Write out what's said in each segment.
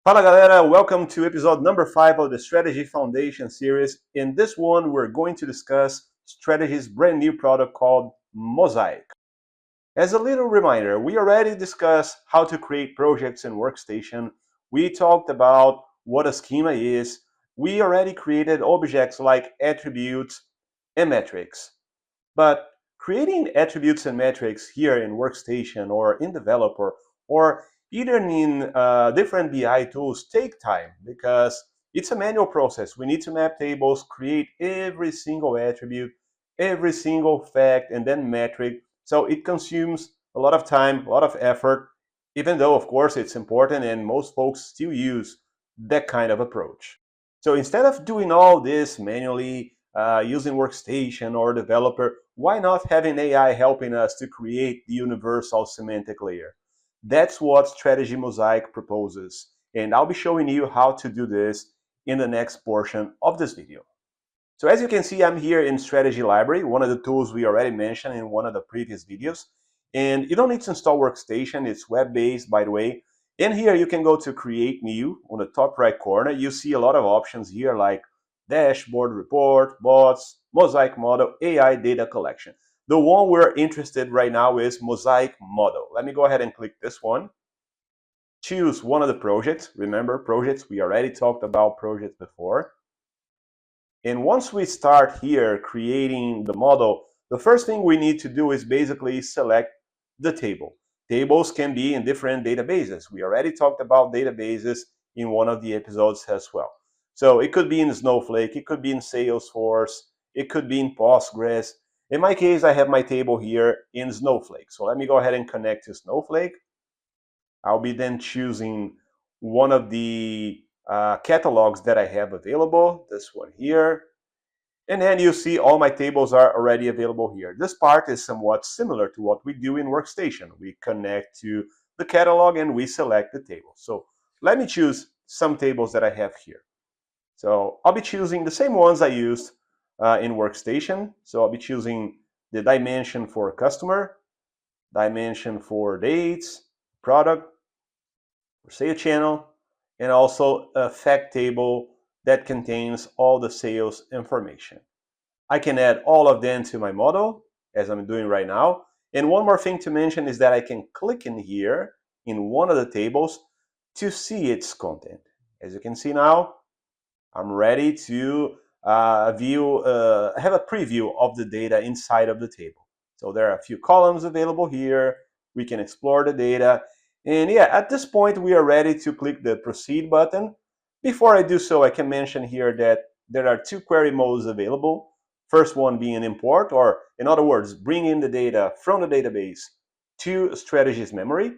Fala galera, welcome to episode number 5 of the Strategy Foundation series. In this one, we're going to discuss Strategy's brand new product called Mosaic. As a little reminder, we already discussed how to create projects in Workstation. We talked about what a schema is. We already created objects like attributes and metrics. But creating attributes and metrics here in Workstation or in Developer or even in different BI tools take time because it's a manual process. We need to map tables, create every single attribute, every single fact, and then metric. So it consumes a lot of time, a lot of effort, even though, of course, it's important and most folks still use that kind of approach. So instead of doing all this manually, using Workstation or Developer, why not having AI helping us to create the universal semantic layer? That's what Strategy Mosaic proposes, and I'll be showing you how to do this in the next portion of this video. So as you can see, I'm here in Strategy Library, one of the tools we already mentioned in one of the previous videos. And you don't need to install Workstation, it's web-based, by the way. And here you can go to Create New on the top right corner. You see a lot of options here like Dashboard, Report, Bots, Mosaic Model, AI Data Collection. The one we're interested right now is Mosaic Model. Let me go ahead and click this one. Choose one of the projects. Remember, projects, we already talked about projects before. And once we start here creating the model, the first thing we need to do is basically select the table. Tables can be in different databases. We already talked about databases in one of the episodes as well. So it could be in Snowflake, it could be in Salesforce, it could be in Postgres. In my case, I have my table here in Snowflake. So let me go ahead and connect to Snowflake. I'll be then choosing one of the catalogs that I have available, this one here. And then you see all my tables are already available here. This part is somewhat similar to what we do in Workstation. We connect to the catalog and we select the table. So let me choose some tables that I have here. So I'll be choosing the same ones I used in Workstation. So I'll be choosing the dimension for customer, dimension for dates, product, for sale channel, and also a fact table that contains all the sales information. I can add all of them to my model, as I'm doing right now. And one more thing to mention is that I can click in here in one of the tables to see its content. As you can see now, I'm ready to have a preview of the data inside of the table. So there are a few columns available here. We can explore the data. And yeah, at this point, we are ready to click the Proceed button. Before I do so, I can mention here that there are two query modes available. First one being import, or in other words, bring in the data from the database to Strategy's memory.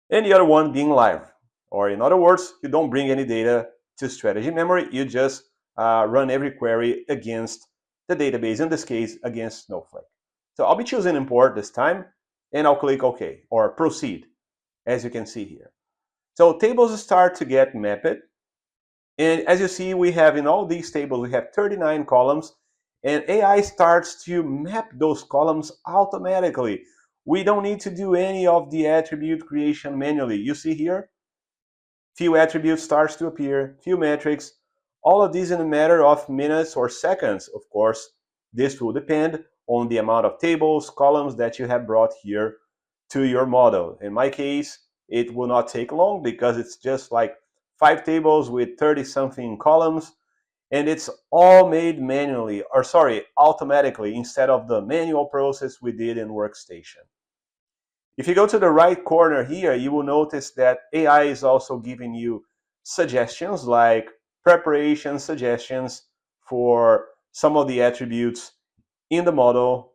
And the other one being live, or in other words, you don't bring any data to Strategy memory, you just run every query against the database, in this case, against Snowflake. So I'll be choosing import this time, and I'll click OK, or proceed, as you can see here. So tables start to get mapped. And as you see, we have in all these tables, we have 39 columns, and AI starts to map those columns automatically. We don't need to do any of the attribute creation manually. You see here, few attributes starts to appear, few metrics, all of these in a matter of minutes or seconds. Of course, this will depend on the amount of tables, columns that you have brought here to your model. In my case, it will not take long because it's just like 5 tables with 30 something columns, and it's all made manually, or sorry, automatically, instead of the manual process we did in Workstation. If you go to the right corner here, you will notice that AI is also giving you suggestions like preparation suggestions for some of the attributes in the model.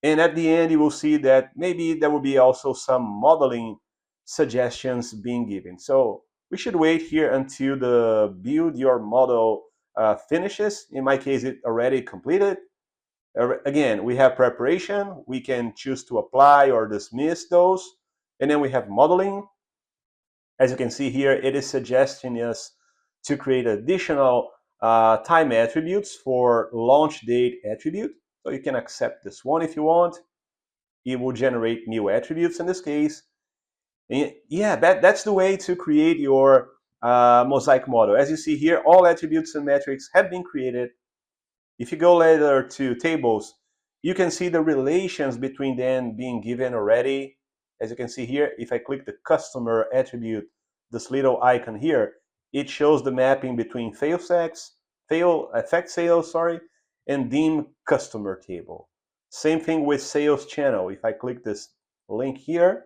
And at the end, you will see that maybe there will be also some modeling suggestions being given. So we should wait here until the build your model finishes. In my case, it already completed. Again, we have preparation. We can choose to apply or dismiss those. And then we have modeling. As you can see here, it is suggesting us to create additional time attributes for launch date attribute. So you can accept this one if you want. It will generate new attributes in this case. And yeah, that's the way to create your mosaic model. As you see here, all attributes and metrics have been created. If you go later to tables, you can see the relations between them being given already. As you can see here, if I click the customer attribute, this little icon here, it shows the mapping between effect sales, and dim customer table. Same thing with sales channel. If I click this link here,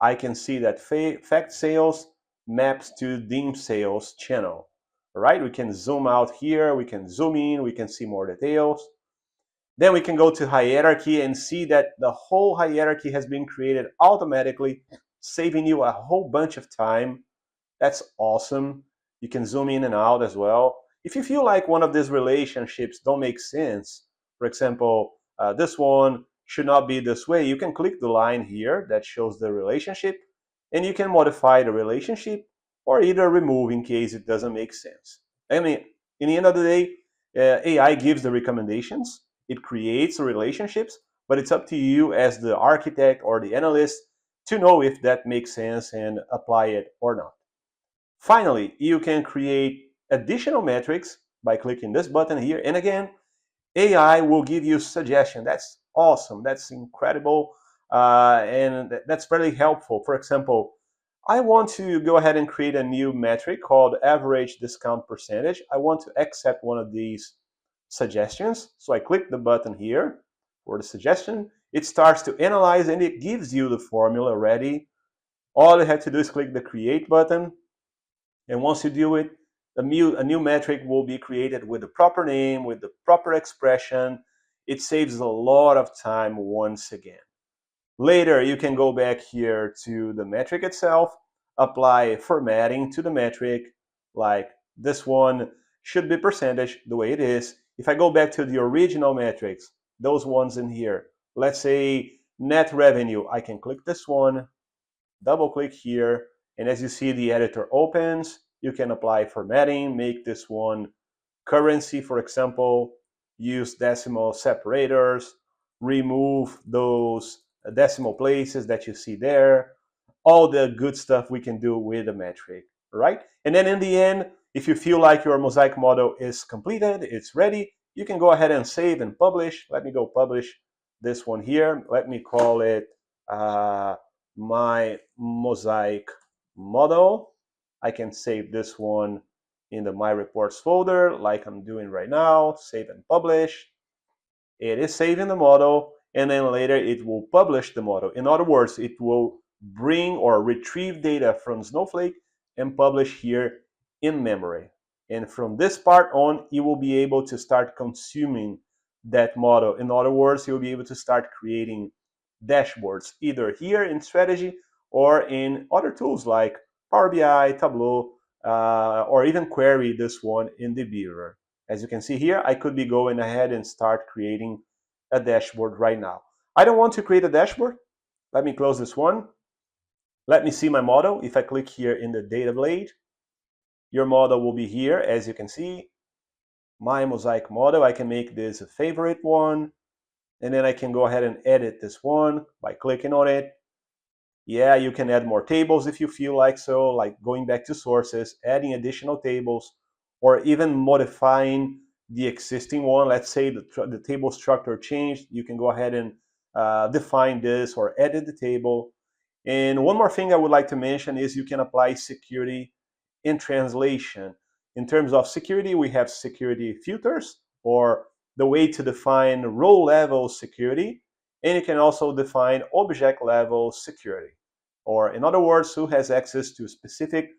I can see that fact sales maps to dim sales channel. All right, we can zoom out here, we can zoom in, we can see more details. Then we can go to hierarchy and see that the whole hierarchy has been created automatically, saving you a whole bunch of time. That's awesome. You can zoom in and out as well. If you feel like one of these relationships don't make sense, for example, this one should not be this way, you can click the line here that shows the relationship, and you can modify the relationship or either remove in case it doesn't make sense. I mean, in the end of the day, AI gives the recommendations, it creates the relationships, but it's up to you as the architect or the analyst to know if that makes sense and apply it or not. Finally, you can create additional metrics by clicking this button here. And again, AI will give you suggestions. That's awesome. That's incredible. And that's very helpful. For example, I want to go ahead and create a new metric called average discount percentage. I want to accept one of these suggestions. So I click the button here for the suggestion. It starts to analyze and it gives you the formula ready. All you have to do is click the create button. And once you do it, a new metric will be created with the proper name, with the proper expression. It saves a lot of time once again. Later, you can go back here to the metric itself, apply formatting to the metric, like this one should be percentage the way it is. If I go back to the original metrics, those ones in here, let's say net revenue, I can click this one, double click here, and as you see the editor opens, you can apply formatting, make this one currency, for example, use decimal separators, remove those decimal places that you see there, all the good stuff we can do with a metric, right? And then in the end, if you feel like your mosaic model is completed, it's ready, you can go ahead and save and publish. Let me go publish this one here. Let me call it my mosaic model. I can save this one in the My Reports folder like I'm doing right now, save and publish. It is saving the model, and then later it will publish the model. In other words, it will bring or retrieve data from Snowflake and publish here in memory. And from this part on, you will be able to start consuming that model. In other words, you'll be able to start creating dashboards, either here in Strategy or in other tools like Power BI, Tableau, or even query this one in the Beaver. As you can see here, I could be going ahead and start creating a dashboard right now. I don't want to create a dashboard. Let me close this one. Let me see my model. If I click here in the data blade, your model will be here. As you can see, my mosaic model, I can make this a favorite one. And then I can go ahead and edit this one by clicking on it. Yeah, you can add more tables if you feel like so, like going back to sources, adding additional tables, or even modifying the existing one. Let's say the table structure changed. You can go ahead and define this or edit the table. And one more thing I would like to mention is you can apply security in translation. In terms of security, we have security filters, or the way to define row level security, and you can also define object level security. Or in other words, who has access to specific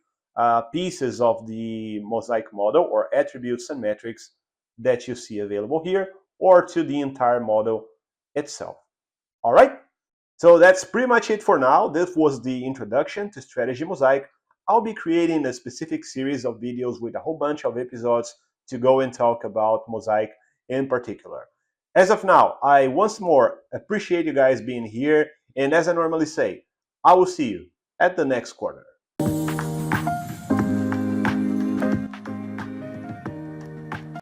pieces of the mosaic model or attributes and metrics that you see available here, or to the entire model itself. All right, so that's pretty much it for now. This was the introduction to Strategy Mosaic. I'll be creating a specific series of videos with a whole bunch of episodes to go and talk about Mosaic in particular. As of now, I once more appreciate you guys being here, and as I normally say, I will see you at the next corner.